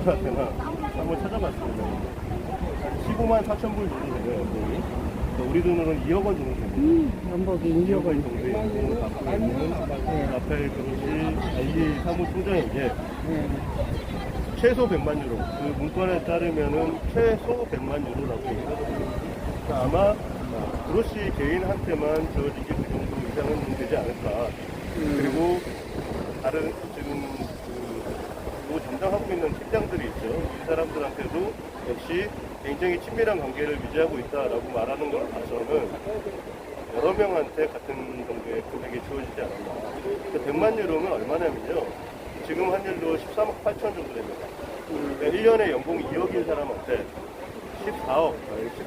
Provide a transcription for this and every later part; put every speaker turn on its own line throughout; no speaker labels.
그분한테나 한번 찾아봤습니다. 15만 4천 불 정도 되네요, 연봉이. 우리 돈으로는 2억 원 정도 됩니다.
연봉이 2억 원
정도의 연봉을 받고 있는 라파엘 그로시 알리 사무총장에게 최소 100만 유로, 그 문건에 따르면은 최소 100만 유로라고 얘기하거든요. 그러니까 아마 그로시 개인한테만 주어지게 그 정도 이상은 되지 않을까. 그리고 다른 지금 그 담당하고 있는 팀장들이 있죠. 이 사람들한테도 역시 굉장히 친밀한 관계를 유지하고 있다라고 말하는 걸 봐서는 여러 명한테 같은 정도의 금액이 주어지지 않았나. 그러니까 100만 유로면 얼마냐면요. 지금 환율로 13억 8천 정도 됩니다. 그러니까 1년에 연봉이 2억인 사람한테 14억,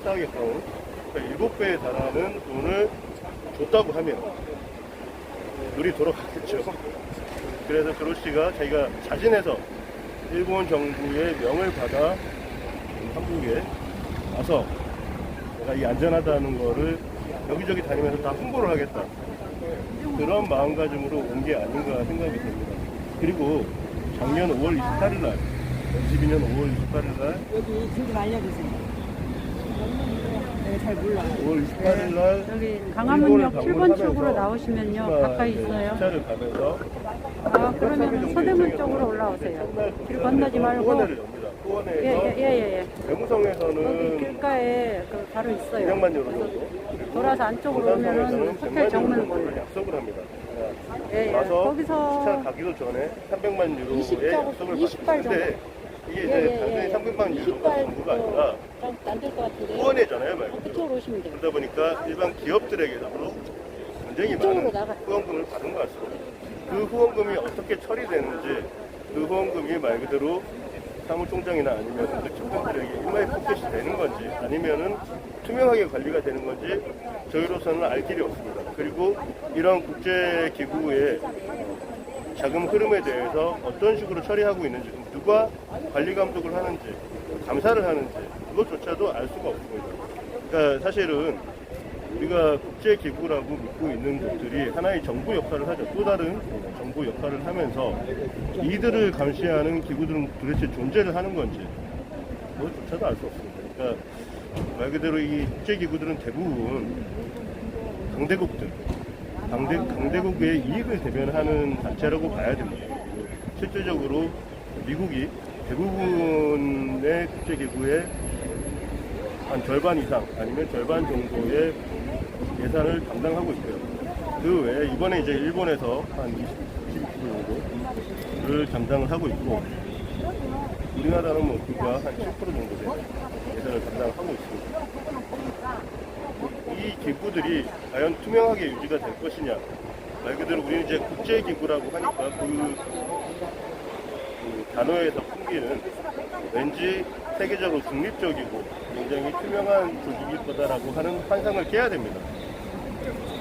14억의 경우, 그러니까 7배에 달하는 돈을 줬다고 하면 눈이 돌아갔겠죠. 그래서 그로시가 자기가 자진해서 일본 정부의 명을 받아 한국에 와서 내가 이 안전하다는 거를 여기저기 다니면서 다 홍보를 하겠다. 그런 마음가짐으로 온 게 아닌가 생각이 됩니다. 그리고 작년 5월 28일 날, 22년 5월 28일 날
여기 좀 알려주세요. 내가 잘 몰라.
5월 28일 날
여기 강화문역 7번 쪽으로 나오시면요. 가까이 있어요.
차를 가면서
그러면 서대문 쪽으로 올라오세요. 길 건너지 말고.
후원회를 엽니다. 후원회에서
예.
외무성에서는
여기 길가에 바로 있어요.
200만 유로 정도,
돌아서 안쪽으로 오면은 호텔 정문 보여요.
약속을 합니다.
와서
거기서
거기서
가기도 전에 300만 유로의
20달,
약속을
20달
받았는데 이게 이제 단순히 300만 유로가 전부가 아니라
안될 것 같은데.
후원회잖아요, 말 그대로.
그쪽으로 오시면 돼요.
그러다 보니까 일반 기업들에게도 굉장히 많은 후원금을 받은 것 같습니다. 그 후원금이 어떻게 처리되는지, 그 후원금이 말 그대로 사무총장이나 아니면 그 측근들에게 일마의 포켓이 되는 건지, 아니면은 투명하게 관리가 되는 건지 저희로서는 알 길이 없습니다. 그리고 이런 국제기구의 자금 흐름에 대해서 어떤 식으로 처리하고 있는지, 누가 관리 감독을 하는지, 감사를 하는지, 그것조차도 알 수가 없습니다. 그러니까 사실은 우리가 국제기구라고 믿고 있는 곳들이 하나의 정부 역할을 하죠. 또 다른 정부 역할을 하면서 이들을 감시하는 기구들은 도대체 존재를 하는 건지 그것조차도 알 수 없습니다. 그러니까 말 그대로 이 국제기구들은 대부분 강대국들, 강대국의 이익을 대변하는 단체라고 봐야 됩니다. 실질적으로 미국이 대부분의 국제기구의 한 절반 이상 아니면 절반 정도의 예산을 담당하고 있고요. 그 외에 이번에 이제 일본에서 한 20% 정도를 담당을 하고 있고, 우리나라는 뭐 그가 한 7% 정도 되는 예산을 담당하고 있습니다. 이 기구들이 과연 투명하게 유지가 될 것이냐, 말 그대로 우리는 이제 국제기구라고 하니까 그 단어에서 풍기는 왠지 세계적으로 중립적이고 굉장히 투명한 조직일 거다라고 하는 환상을 깨야 됩니다.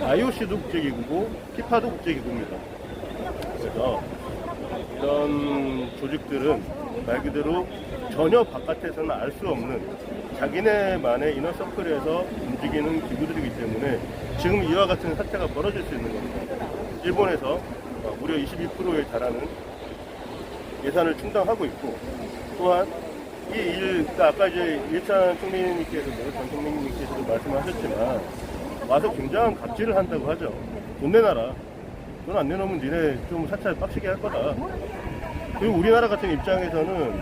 IOC도 국제기구고 피파도 국제기구입니다. 그래서 이런 조직들은 말 그대로 전혀 바깥에서는 알 수 없는 자기네만의 이너서클에서 움직이는 기구들이기 때문에 지금 이와 같은 사태가 벌어질 수 있는 겁니다. 일본에서 무려 22%에 달하는 예산을 충당하고 있고, 또한 이 일, 그러니까 아까 이제 일찬 총리님께서도, 전 총리님께서도 말씀하셨지만, 와서 굉장한 갑질을 한다고 하죠. 돈 내놔라. 돈 안 내놓으면 니네 좀 사찰 빡시게 할 거다. 그리고 우리나라 같은 입장에서는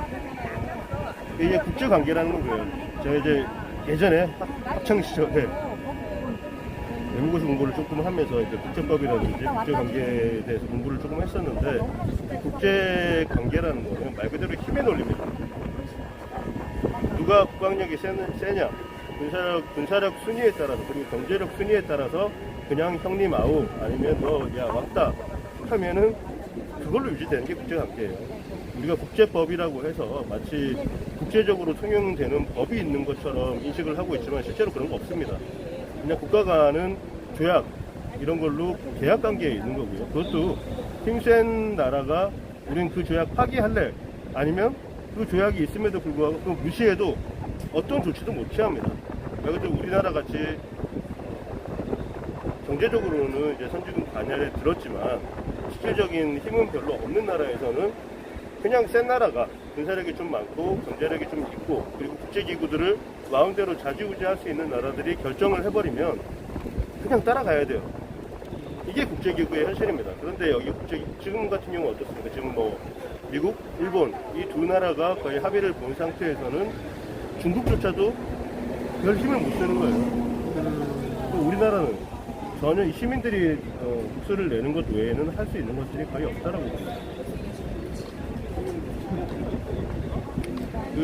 이게 국제관계라는 거예요. 제가 이제 예전에 학창시절에 외국어에서 공부를 조금 하면서 이제 국제법이라든지 국제관계에 대해서 공부를 조금 했었는데, 국제관계라는 거는 말 그대로 힘의 논리입니다. 누가 국방력이 세냐, 군사력 순위에 따라서, 그리고 경제력 순위에 따라서 그냥 형님 아우 아니면 너 야 왔다 하면은 그걸로 유지되는 게 국제관계예요. 우리가 국제법이라고 해서 마치 국제적으로 통용되는 법이 있는 것처럼 인식을 하고 있지만 실제로 그런 거 없습니다. 그냥 국가 간은 조약 이런 걸로 계약 관계에 있는 거고요. 그것도 힘센 나라가 우린 그 조약 파기할래, 아니면 그 조약이 있음에도 불구하고 그 무시해도 어떤 조치도 못 취합니다. 그래서 우리나라 같이 경제적으로는 이제 선진국 반열에 들었지만 실질적인 힘은 별로 없는 나라에서는 그냥 센 나라가 군사력이 좀 많고 경제력이 좀 있고 그리고 국제기구들을 마음대로 좌지우지할 수 있는 나라들이 결정을 해버리면 그냥 따라가야 돼요. 이게 국제기구의 현실입니다. 그런데 여기 지금 같은 경우 어떻습니까? 지금 뭐 미국, 일본 이 두 나라가 거의 합의를 본 상태에서는 중국조차도 별 힘을 못 쓰는 거예요. 또 우리나라는 전혀 이 시민들이 목소리를 내는 것 외에는 할 수 있는 것들이 거의 없다라고 봅니다.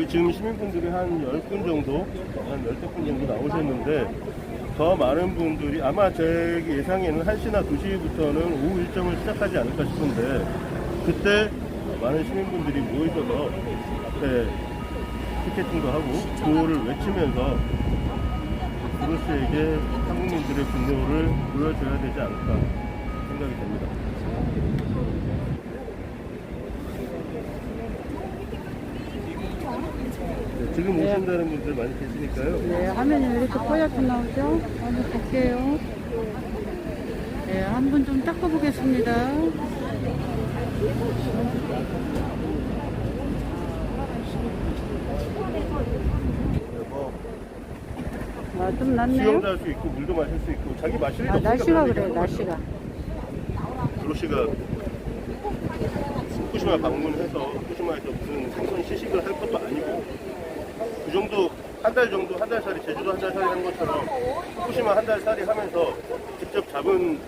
지금 시민분들이 한 10분 정도, 한 10분 정도 나오셨는데 더 많은 분들이 아마 제 예상에는 1시나 2시부터는 오후 일정을 시작하지 않을까 싶은데 그때 많은 시민분들이 모이셔서 앞에 피켓팅도 하고 구호를 외치면서 그로시에게 한국민들의 분노를 보여줘야 되지 않을까 생각이 됩니다. 네, 지금 오신다는 분들 많이 계시니까요.
네, 화면이 왜 이렇게 뽀얗게 나오죠? 한번 볼게요. 네, 한 분 좀 닦아보겠습니다. 아, 좀 낫네요.
수영도 할 수 있고 물도 마실 수 있고 자기 마실 일
아,
없으니까
날씨가
그런
그래요,
얘기 하는
날씨가.
거죠. 그로시가 후쿠시마 방문해서 후쿠시마에서 무슨 생선 시식을 할 것도 아니고 그 정도 한 달 정도 한 달 살이 제주도 한 달 살이 하는 것처럼 후쿠시마 한 달 살이 하면서 직접 잡은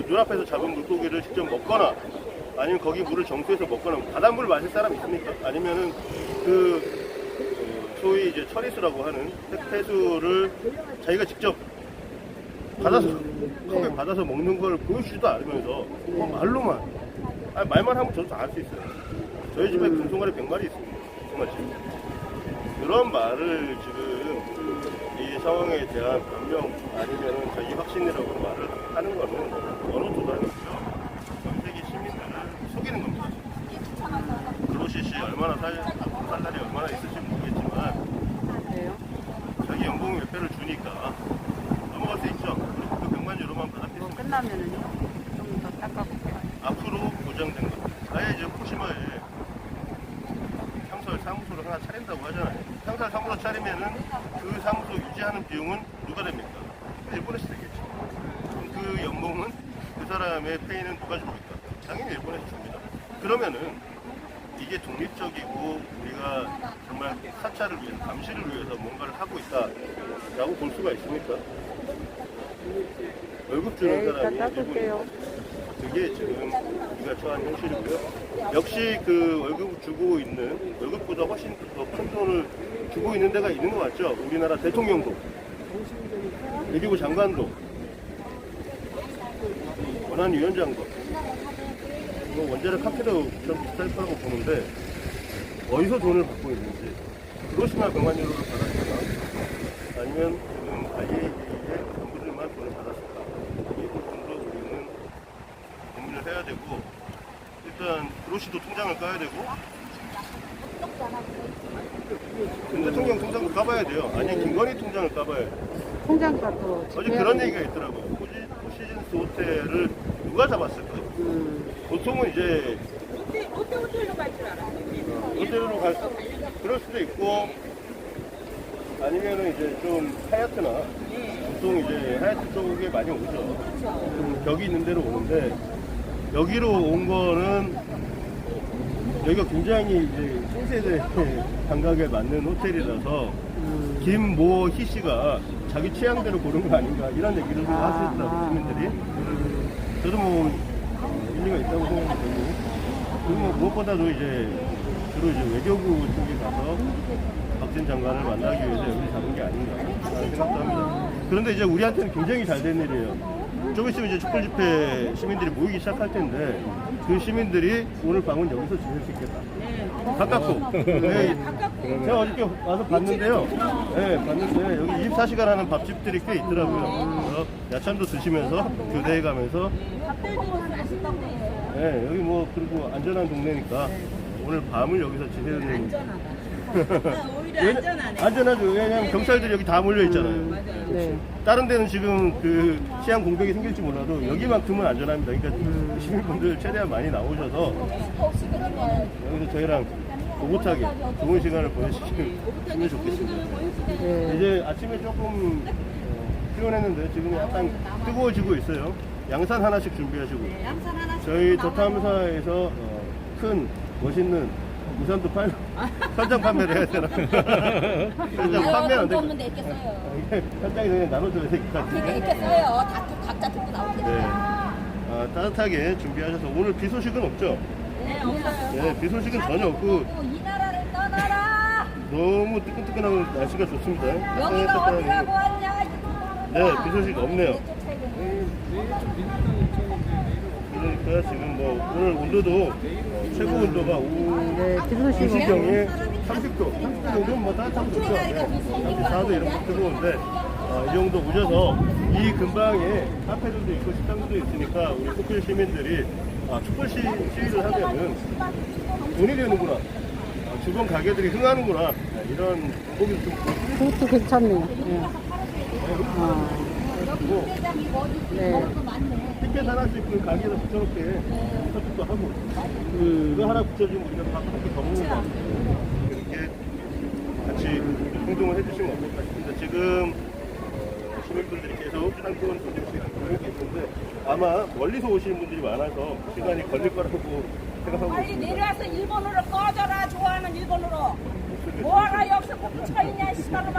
눈앞에서 잡은 물고기를 직접 먹거나 아니면 거기 물을 정수해서 먹거나 바닷물 마실 사람 있습니까? 아니면은 소위 이제 처리수라고 하는 해수를 자기가 직접 받아서 컵에
네.
받아서 먹는 걸 보여주지도 않으면서 말로만 말만 하면 저도 다 알 수 있어요. 저희 집에 금송아리 100마리 있습니다. 정말지. 그런 말을 지금 이 상황에 대한 변명 아니면은 자기 확신이라고 말을 하는 거는 어느 도단이고요. 전 세계 시민들을 속이는 겁니다. 그로시 씨 얼마나 살 날이 얼마나 있을지 모르겠지만
그래요?
자기 연봉 몇 배를 주니까 넘어갈 수 있죠. 그리고 그 100만 유로만
이거
받았겠습니다.
끝나면은요? 좀 더 닦아볼게요.
앞으로 보장된 것. 아예 이제 후쿠시마에 상설 사무소를 하나 차린다고 하잖아요. 상설 사무소 차리면은 그 사무소 유지하는 비용은 누가 됩니까? 일본에서 되겠죠. 그럼 그 연봉은 그 사람의 페이는 누가 줍니까? 당연히 일본에서 줍니다. 그러면은 이게 독립적이고 우리가 정말 사찰을 위해서 감시를 위해서 뭔가를 하고 있다라고 볼 수가 있습니까? 월급 주는
네,
사람이
일단 닦을게요.
그게 지금 우리가 처한 현실이고요. 역시 그 월급 주고 있는 월급보다 훨씬 더 큰 돈을 주고 있는 데가 있는 것 같죠. 우리나라 대통령도, 외교부 장관도, 원안위원장도, 원자력 카페도 좀 비쌀 거라고 보는데 어디서 돈을 받고 있는지 그로시마 100만 유로를 받았을까? 아니면 지금 IAEA의 전부들만 돈을 받았을까? 이 부분도 우리는 고민을 해야 되고 일단 그로시도 통장을 까야 되고 김 대통령 통장도 까봐야 돼요. 아니 김건희 통장을 까봐야 돼요.
통장값도
어제 그런 얘기가 있더라고요. 포시즌스 호텔을 누가 잡았을까요? 보통은 이제
호텔로 갈 줄 알았어요.
호텔로 그럴 수도 있고 아니면은 이제 좀 하얏트나 보통 이제 하얏트 쪽에 많이 오죠. 좀 벽이 있는 데로 오는데 여기로 온 거는 여기가 굉장히 이제 신세대 감각에 맞는 호텔이라서 김모희 씨가 자기 취향대로 고른 거 아닌가 이런 얘기를 하시더라고요 시민들이. 저도 뭐 일리가 있다고 생각이 되고 그리고 뭐 무엇보다도 이제 주로 이제 외교부 쪽에 가서 박진 장관을 만나기 위해서 여기 잡은 게 아닌가 하는 생각도 합니다. 그런데 이제 우리한테는 굉장히 잘 된 일이에요. 좀 있으면 이제 촛불 집회 시민들이 모이기 시작할 텐데 그 시민들이 오늘 밤은 여기서 지낼 수 있겠다. 가깝고. 네. 제가 어저께 와서 봤는데요. 네, 봤는데 여기 24시간 하는 밥집들이 꽤 있더라고요. 그래서 야참도 드시면서 교대해 가면서 네, 여기 뭐 그리고 안전한 동네니까 오늘 밤을 여기서 지내는
오히려 안전하네.
안전하죠. 왜냐면 경찰들이 여기 다 몰려 있잖아요.
네.
다른 데는 지금 그 치안 공백이 생길지 몰라도 여기만큼은 안전합니다. 그러니까 시민분들 최대한 많이 나오셔서 여기서 저희랑 오붓하게 좋은 시간을 보내시면 좋겠습니다.
네.
이제 아침에 조금 피곤했는데 지금 약간 뜨거워지고 있어요. 양산 하나씩 준비하시고 저희 더탐사에서 큰 멋있는 우산도 현장 판매를 해야 되나? 현장 판매 안 되고
없는데 이렇게 써요.
현장에서 그냥 나눠줘야 될 것
그러니까
같은데.
이렇게 써요. 다 각자 듣고 나올
네.
테니까.
따뜻하게 준비하셔서 오늘 비 소식은 없죠?
네, 없어요.
네, 비 소식은 전혀 없고
이 나라를 떠나라.
너무 뜨끈뜨끈하고 날씨가 좋습니다.
여기가 어디라고 하냐.
네, 비 소식 없네요. 그러니까 지금 뭐 오늘 온도도 최고 온도가
네, 기소식
2시경에 30도 정도면 뭐 따뜻하고 좋죠. 네. 34도 이런 거 뜨거운데 이 정도 오셔서 이 근방에 카페들도 있고 식당들도 있으니까 우리 코필 시민들이 촛불 시위를 하면은 돈이 되는구나. 주변 가게들이 흥하는구나. 이런 방법이 좀
그것도 괜찮네요. 네.
보여주고
네.
티켓 하나씩 그 가게에다 붙여놓게 설득도 하고 그거 하나 붙여주면 우리가 다 함께 더 먹는 거 같아요. 이렇게 같이 행동을 해주시면 어떨까 싶습니다. 지금 시민분들이 계속 상권 조직씩 모이고 있는데 아마 멀리서 오시는 분들이 많아서 시간이 걸릴 거라고 생각하고
빨리
있습니다.
내려와서 일본으로 꺼져라. 좋아하는 일본으로. 뭐하러 여기서 꼭 붙여있냐, 씨발로만.